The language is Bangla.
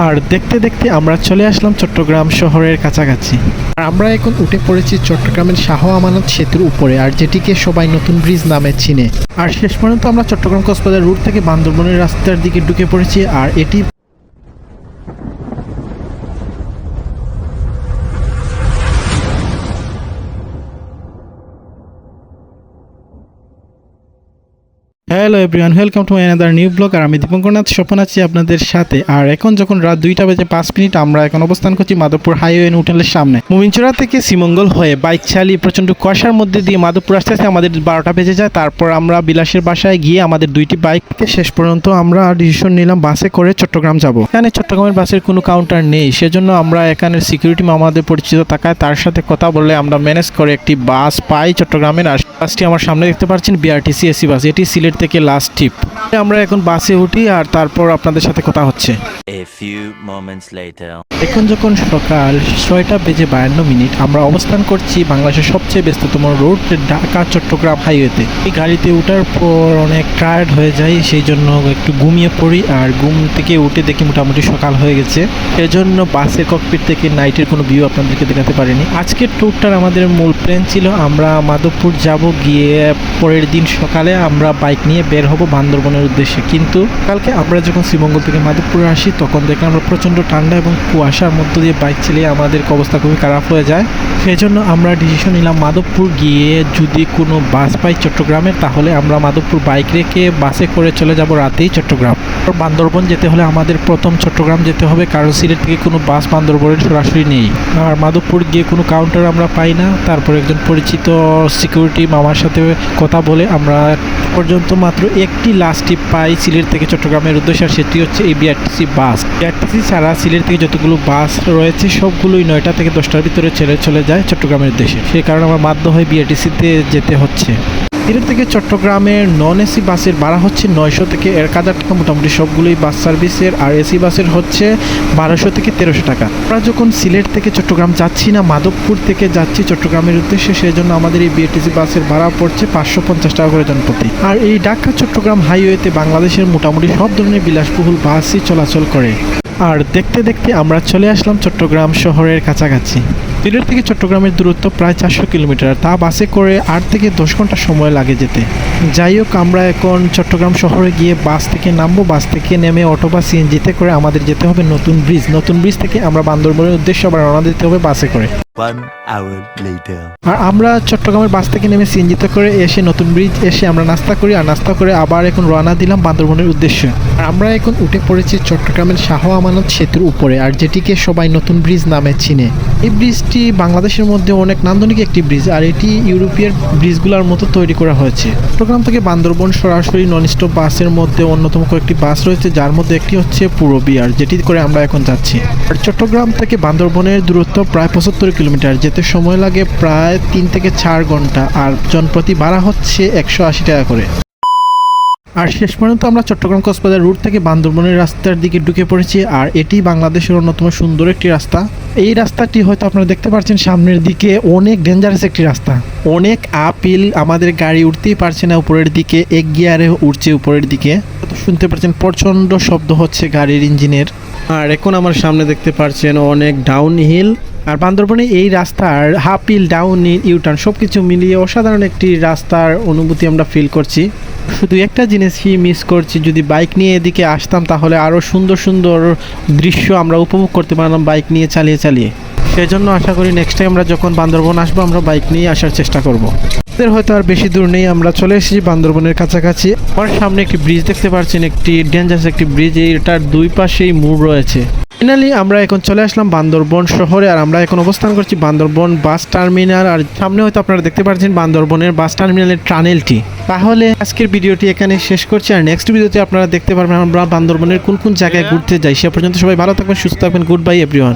আর দেখতে দেখতে আমরা চলে আসলাম চট্টগ্রাম শহরের কাছাকাছি। আর আমরা এখন উঠে পড়েছি চট্টগ্রামের শাহ আমানত সেতুর উপরে, আর যেটিকে সবাই নতুন ব্রিজ নামে চিনে। আর শেষ পর্যন্ত আমরা চট্টগ্রাম কক্সবাজার রুট থেকে বান্দরবনের রাস্তার দিকে ঢুকে পড়েছি। আর এটি hello everyone, welcome to my another new blog. আর আমি দীপঙ্করনাথ স্বপন আছি আপনাদের সাথে। আর এখন যখন রাত 2:05 আমরা এখন অবস্থান করছি মাধবপুর হাইওয়ে হোটেলের সামনে। মুমিনচুরা থেকে শ্রীমঙ্গল হয়ে বাইক চালিয়ে প্রচণ্ড কুয়াশার মধ্যে দিয়ে মাধবপুর আসতে আসতে আমাদের 12টা বেজে যায়। তারপর আমরা বিলাসের বাসায় গিয়ে আমাদের দুইটি বাইককে শেষ পর্যন্ত আমরা ডিসিশন নিলাম বাসে করে চট্টগ্রাম যাব। এখানে চট্টগ্রামের বাসের কোনো কাউন্টার নেই, সেজন্য আমরা এখানের সিকিউরিটি আমাদের পরিচিত থাকায় তার সাথে কথা বলে আমরা ম্যানেজ করে একটি বাস পাই চট্টগ্রামের। আর বাসটি আমার সামনে দেখতে পাচ্ছেন বিআরটিসি এসি বাস, এটি সিলেট থেকে লাস্ট ট্রিপ। আমরা এখন বাসে উঠি আর তারপর আপনাদের সাথে কথা হচ্ছে। এখন যখন সকাল 6:52 আমরা অবস্থান করছি বাংলাদেশের সবচেয়ে ব্যস্ততম রোড ঢাকা চট্টগ্রাম হাইওয়েতে। এই গাড়িতে ওঠার পর অনেক টায়ার্ড হয়ে যাই, সেই জন্য একটু ঘুমিয়ে পড়ি। আর ঘুম থেকে উঠে দেখি মোটামুটি সকাল হয়ে গেছে, এজন্য বাসের ককপিট থেকে নাইটের কোনো ভিউ আপনাদেরকে দেখাতে পারিনি। আজকের ট্যুরটার আমাদের মূল প্ল্যান ছিল আমরা মাধবপুর যাব, গিয়ে পরের দিন সকালে আমরা বাইক নিয়ে বের হব বান্দরবনের উদ্দেশ্যে। কিন্তু কালকে আমরা যখন শ্রীমঙ্গল থেকে মাধবপুরে আসি তখন দেখলাম আমরা প্রচণ্ড ঠান্ডা এবং কুয়াশার মধ্য দিয়ে বাইক চালিয়ে আমাদের অবস্থা খুবই খারাপ হয়ে যায়। সেই জন্য আমরা ডিসিশন নিলাম মাধবপুর গিয়ে যদি কোনো বাস পাই চট্টগ্রামের, তাহলে আমরা মাধবপুর বাইক রেখে বাসে করে চলে যাব রাতেই চট্টগ্রাম। বান্দরবন যেতে হলে আমাদের প্রথম চট্টগ্রাম যেতে হবে, কারণ সিলেট থেকে কোনো বাস বান্দরবনের সরাসরি নেই। আর মাধবপুর গিয়ে কোনো কাউন্টার আমরা পাই না। তারপর একজন পরিচিত সিকিউরিটি মামার সাথে কথা বলে আমরা পর্যন্ত মাত্র একটি লাস্ট ট্রিপ পাই সিলেট থেকে চট্টগ্রামের উদ্দেশ্যে, আর সেটি হচ্ছে এই বিআরটিসি বাস। বিআরটিসি ছাড়া সিলেট থেকে যতগুলো বাস রয়েছে সবগুলোই 9টা থেকে 10টার ভিতরে চলে যায় চট্টগ্রামের উদ্দেশ্যে। সেই কারণে আমার বাধ্য হয়ে বিআরটিসিতে যেতে হচ্ছে। সিলেট থেকে চট্টগ্রামের নন এসি বাসের ভাড়া হচ্ছে 900 থেকে 1000 টাকা, মোটামুটি সবগুলোই বাস সার্ভিসের। আর এসি বাসের হচ্ছে 1200 থেকে 1300 টাকা। আমরা যখন সিলেট থেকে চট্টগ্রাম যাচ্ছি না, মাধবপুর থেকে যাচ্ছি চট্টগ্রামের উদ্দেশ্যে, সেই জন্য আমাদের এই বিআরটিসি বাসের ভাড়া পড়ছে 550 টাকা করে জনপ্রতি। আর এই ঢাকা চট্টগ্রাম হাইওয়েতে বাংলাদেশের মোটামুটি সব ধরনের বিলাসবহুল বাসই চলাচল করে। আর দেখতে দেখতে আমরা চলে আসলাম চট্টগ্রাম শহরের কাছাকাছি। সিলেট থেকে চট্টগ্রামের দূরত্ব প্রায় 400 কিলোমিটার, তা বাসে করে 8 থেকে 10 ঘন্টা সময় লাগে যেতে। যাই হোক, আমরা এখন চট্টগ্রাম শহরে গিয়ে বাস থেকে নামবো। বাস থেকে নেমে অটো বা সিএনজিতে করে আমাদের যেতে হবে নতুন ব্রিজ। নতুন ব্রিজ থেকে আমরা বান্দরবনের উদ্দেশ্যে আবার রওনা দিতে হবে বাসে করে। আর আমরা চট্টগ্রামের বাস থেকে নেমে সিএনজিতে করে এসে নতুন ব্রিজ এসে আমরা নাস্তা করি। আর নাস্তা করে আবার এখন রওনা দিলাম বান্দরবনের উদ্দেশ্যে। আর আমরা এখন উঠে পড়েছি চট্টগ্রামের শাহ আমানত সেতুর উপরে, আর যেটিকে সবাই নতুন ব্রিজ নামে চিনে। এই ব্রিজটি বাংলাদেশের মধ্যে অনেক নান্দনিক একটি ব্রিজ, আর এটি ইউরোপীয় ব্রিজগুলোর মতো তৈরি করা হয়েছে। চট্টগ্রাম থেকে বান্দরবন সরাসরি নন স্টপ বাসের মধ্যে অন্যতম কয়েকটি বাস রয়েছে, যার মধ্যে একটি হচ্ছে পূরবী, আর যেটি করে আমরা এখন যাচ্ছি। আর চট্টগ্রাম থেকে বান্দরবনের দূরত্ব প্রায় 75 কিলোমিটার, যেতে সময় লাগে প্রায় 3 থেকে 4 ঘন্টা। আর জনপ্রতি ভাড়া হচ্ছে 180 টাকা করে। আর শেষ পর্যন্ত আমরা চট্টগ্রাম কক্সবাজার রুট থেকে বান্দরবনের রাস্তার দিকে ঢুকে পড়েছি। আর এটি বাংলাদেশের অন্যতম সুন্দর একটি রাস্তা। এই রাস্তাটি হয়তো আপনারা দেখতে পাচ্ছেন সামনের দিকে অনেক ডেঞ্জারাস একটি রাস্তা, অনেক আপহিল, আমাদের গাড়ি উঠতেই পারছে না উপরের দিকে, এক গিয়ারে উঠছে উপরের দিকে। শুনতে পাচ্ছেন প্রচণ্ড শব্দ হচ্ছে গাড়ির ইঞ্জিনের। আর এখন আমার সামনে দেখতে পাচ্ছেন অনেক ডাউন হিল। আর বান্দরবনে এই রাস্তার half hill, down hill, U turn সব কিছু মিলিয়ে অসাধারণ একটি রাস্তার অনুভূতি আমরা ফিল করছি। শুধু একটা জিনিসই মিস করছি, যদি বাইক নিয়ে এদিকে আসতাম তাহলে আরও সুন্দর সুন্দর দৃশ্য আমরা উপভোগ করতে পারলাম বাইক নিয়ে চালিয়ে। সেই জন্য আশা করি নেক্সট টাইম আমরা যখন বান্দরবন আসবো আমরা বাইক নিয়ে আসার চেষ্টা করব। হয়তো আর বেশি দূর নেই, আমরা চলে এসেছি বান্দরবনের কাছাকাছি। আমার সামনে একটি ব্রিজ দেখতে পাচ্ছেন, একটি ডেঞ্জারাস একটি ব্রিজ, এটার দুই পাশেই মোড় রয়েছে। ফাইনালি আমরা এখন চলে আসলাম বান্দরবন শহরে। আর আমরা এখন অবস্থান করছি বান্দরবন বাস টার্মিনাল। আর সামনে হয়তো আপনারা দেখতে পাচ্ছেন বান্দরবনের বাস টার্মিনালের টানেলটি। তাহলে আজকের ভিডিওটি এখানে শেষ করছি। আর নেক্সট ভিডিওতে আপনারা দেখতে পারবেন আমরা বান্দরবনের কোন কোন জায়গায় ঘুরতে যাই। সে পর্যন্ত সবাই ভালো থাকবেন, সুস্থ থাকবেন। Good bye everyone.